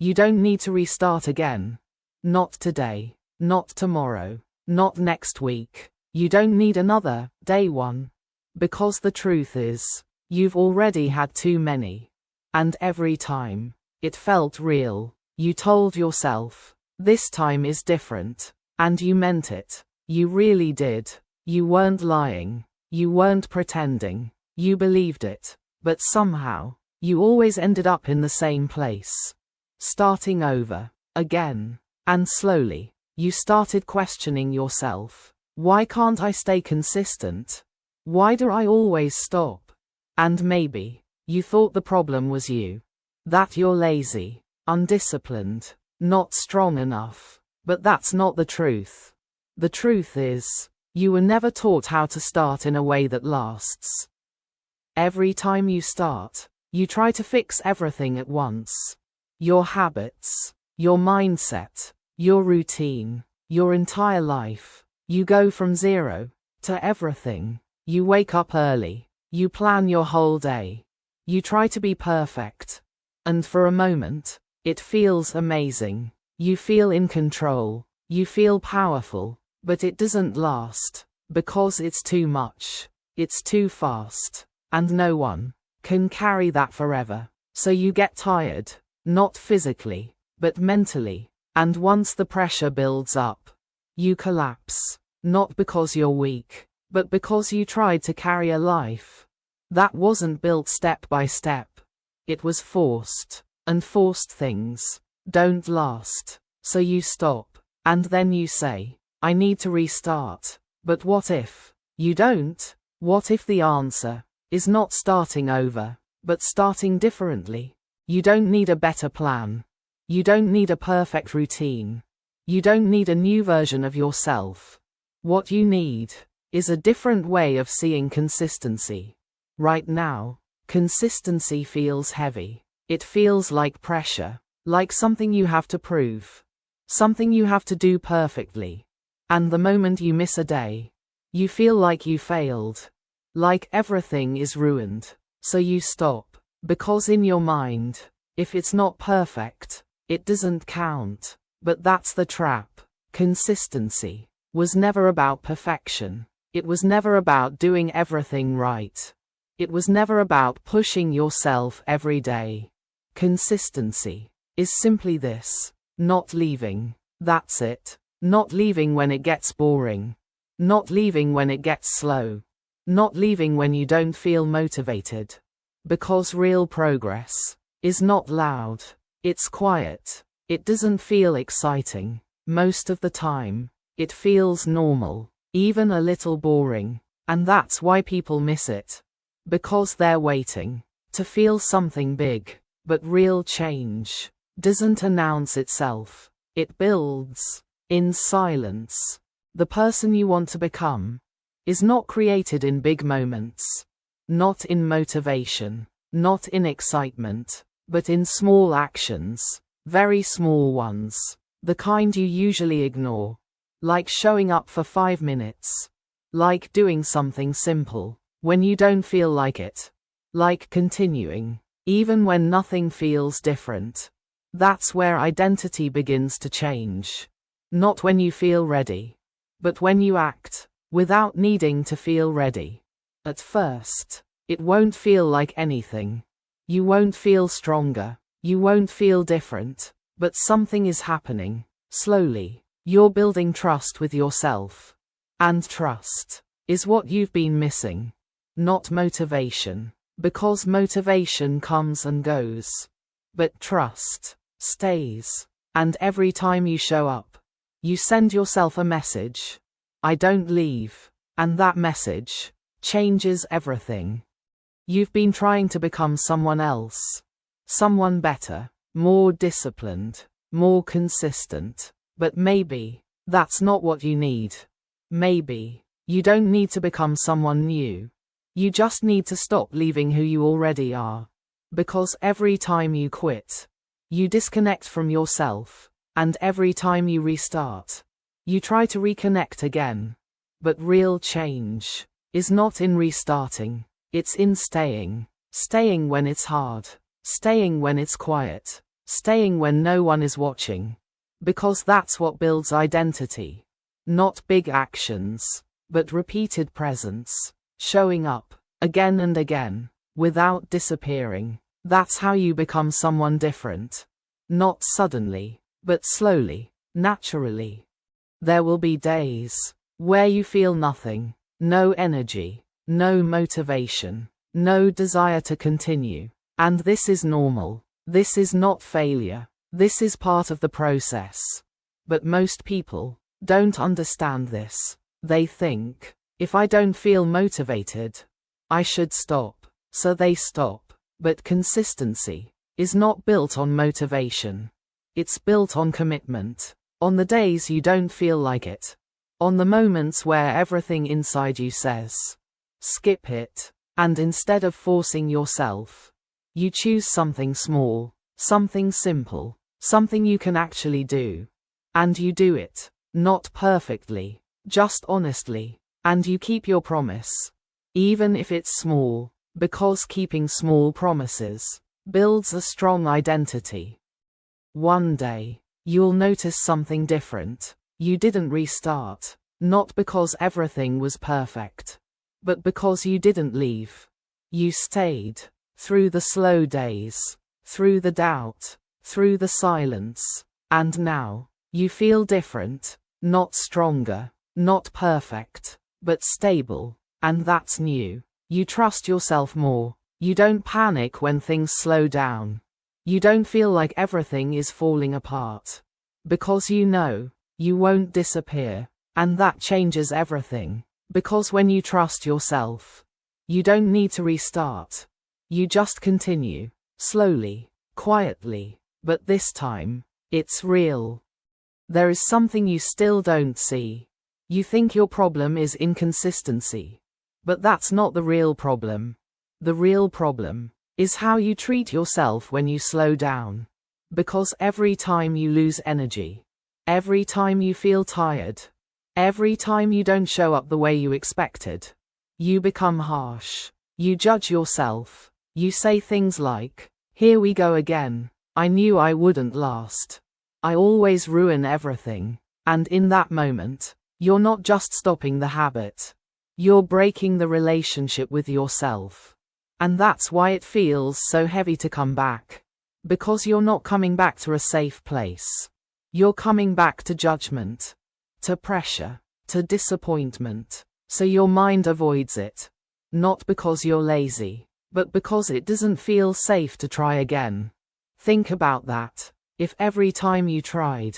You don't need to restart again. Not today. Not tomorrow. Not next week. You don't need another day one. Because the truth is, you've already had too many. And every time it felt real, you told yourself, this time is different. And you meant it. You really did. You weren't lying. You weren't pretending. You believed it. But somehow, you always ended up in the same place. Starting over. Again. And slowly, you started questioning yourself. Why can't I stay consistent? Why do I always stop? And maybe, you thought the problem was you. That you're lazy, undisciplined, not strong enough. But that's not the truth. The truth is, you were never taught how to start in a way that lasts. Every time you start, you try to fix everything at once. Your habits, your mindset, your routine, your entire life. You go from zero to everything. You wake up early. You plan your whole day. You try to be perfect. And for a moment, it feels amazing. You feel in control. You feel powerful. But it doesn't last. Because it's too much. It's too fast. And no one can carry that forever. So you get tired. Not physically, but mentally. And once the pressure builds up, you collapse. Not because you're weak, but because you tried to carry a life that wasn't built step by step. It was forced, and forced things don't last. So you stop, and then you say, I need to restart. But what if you don't? What if the answer is not starting over, but starting differently? You don't need a better plan. You don't need a perfect routine. You don't need a new version of yourself. What you need is a different way of seeing consistency. Right now, consistency feels heavy. It feels like pressure, like something you have to prove, something you have to do perfectly. And the moment you miss a day, you feel like you failed, like everything is ruined. So you stop, because in your mind, if it's not perfect, it doesn't count. But that's the trap. Consistency was never about perfection. It was never about doing everything right. It was never about pushing yourself every day. Consistency is simply this: not leaving. That's it. Not leaving when it gets boring. Not leaving when it gets slow. Not leaving when you don't feel motivated. Because real progress is not loud. It's quiet. It doesn't feel exciting. Most of the time, it feels normal, even a little boring. And that's why people miss it. Because they're waiting to feel something big. But real change doesn't announce itself. It builds in silence. The person you want to become is not created in big moments, not in motivation, not in excitement, but in small actions, very small ones, the kind you usually ignore, like showing up for 5 minutes, like doing something simple when you don't feel like it, like continuing even when nothing feels different. That's where identity begins to change. Not when you feel ready, but when you act without needing to feel ready. At first, it won't feel like anything. You won't feel stronger. You won't feel different. But something is happening. Slowly, you're building trust with yourself. And trust is what you've been missing. Not motivation. Because motivation comes and goes. But trust stays. And every time you show up, you send yourself a message. I don't leave. And that message changes everything. You've been trying to become someone else. Someone better, more disciplined, more consistent. But maybe that's not what you need. Maybe you don't need to become someone new. You just need to stop leaving who you already are. Because every time you quit, you disconnect from yourself. And every time you restart, you try to reconnect again. But real change is not in restarting. It's in staying. Staying when it's hard. Staying when it's quiet. staying when no one is watching. Because that's what builds identity. Not big actions, but repeated presence. Showing up, again and again, without disappearing. That's how you become someone different. Not suddenly, but slowly, naturally. There will be days where you feel nothing, no energy, no motivation, no desire to continue. And this is normal. This is not failure. This is part of the process. But most people don't understand this. They think, if I don't feel motivated, I should stop. So they stop. But consistency is not built on motivation. It's built on commitment. On the days you don't feel like it. On the moments where everything inside you says, skip it. And instead of forcing yourself, you choose something small, something simple, something you can actually do. And you do it, not perfectly, just honestly. And you keep your promise, even if it's small, because keeping small promises builds a strong identity. One day, you'll notice something different. You didn't restart, not because everything was perfect, but because you didn't leave. You stayed, through the slow days, through the doubt, through the silence. And now, you feel different, not stronger, not perfect, but stable. And that's new. You trust yourself more. You don't panic when things slow down. You don't feel like everything is falling apart. Because you know, you won't disappear. And that changes everything. Because when you trust yourself, you don't need to restart. You just continue, slowly, quietly. But this time, it's real. There is something you still don't see. You think your problem is inconsistency. But that's not the real problem. The real problem is how you treat yourself when you slow down. Because every time you lose energy, every time you feel tired, every time you don't show up the way you expected, you become harsh. You judge yourself. You say things like, here we go again. I knew I wouldn't last. I always ruin everything. And in that moment, you're not just stopping the habit. You're breaking the relationship with yourself. And that's why it feels so heavy to come back. Because you're not coming back to a safe place. You're coming back to judgment, to pressure, to disappointment. So your mind avoids it. Not because you're lazy, but because it doesn't feel safe to try again. Think about that. If every time you tried,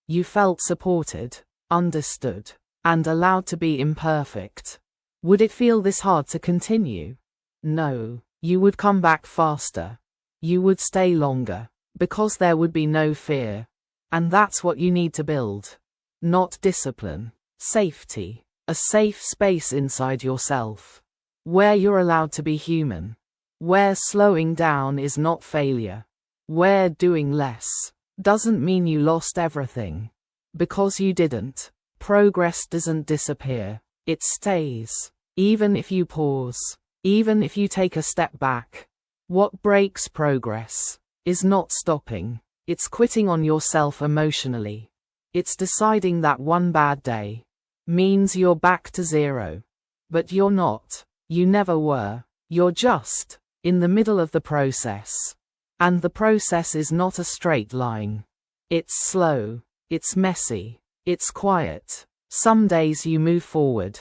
you felt supported, understood, and allowed to be imperfect, would it feel this hard to continue? No, you would come back faster. You would stay longer, because there would be no fear. And that's what you need to build. Not discipline, safety, a safe space inside yourself, where you're allowed to be human, where slowing down is not failure, where doing less doesn't mean you lost everything. Because you didn't. Progress doesn't disappear. It stays. Even if you pause, even if you take a step back. What breaks progress is not stopping. It's quitting on yourself emotionally. It's deciding that one bad day means you're back to zero. But you're not. You never were. You're just in the middle of the process. And the process is not a straight line. It's slow. It's messy. It's quiet. Some days you move forward.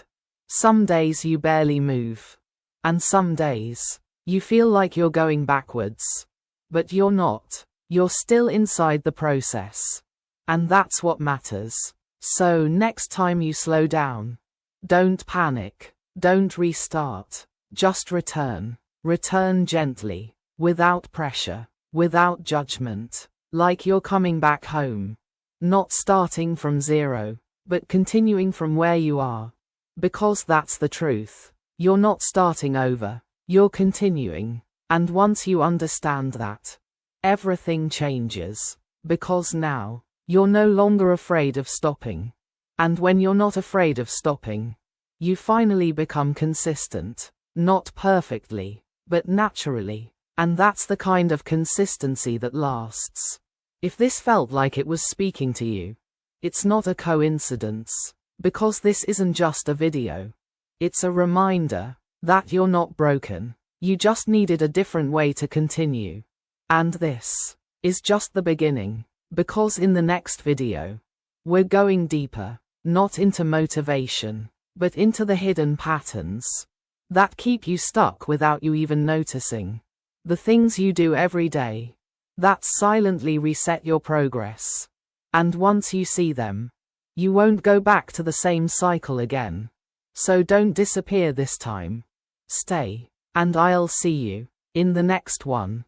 Some days you barely move. And some days, you feel like you're going backwards. But you're not. You're still inside the process. And that's what matters. So next time you slow down, don't panic. Don't restart. Just return. Return gently, without pressure, without judgment, like you're coming back home. Not starting from zero, but continuing from where you are. Because that's the truth. You're not starting over. You're continuing. And once you understand that, everything changes. Because now, you're no longer afraid of stopping. And when you're not afraid of stopping, you finally become consistent. Not perfectly, but naturally. And that's the kind of consistency that lasts. If this felt like it was speaking to you, it's not a coincidence, because this isn't just a video. It's a reminder that you're not broken. You just needed a different way to continue. And this is just the beginning, because in the next video, we're going deeper, not into motivation, but into the hidden patterns that keep you stuck without you even noticing. The things you do every day that silently reset your progress. And once you see them, you won't go back to the same cycle again. So don't disappear this time. Stay, and I'll see you in the next one.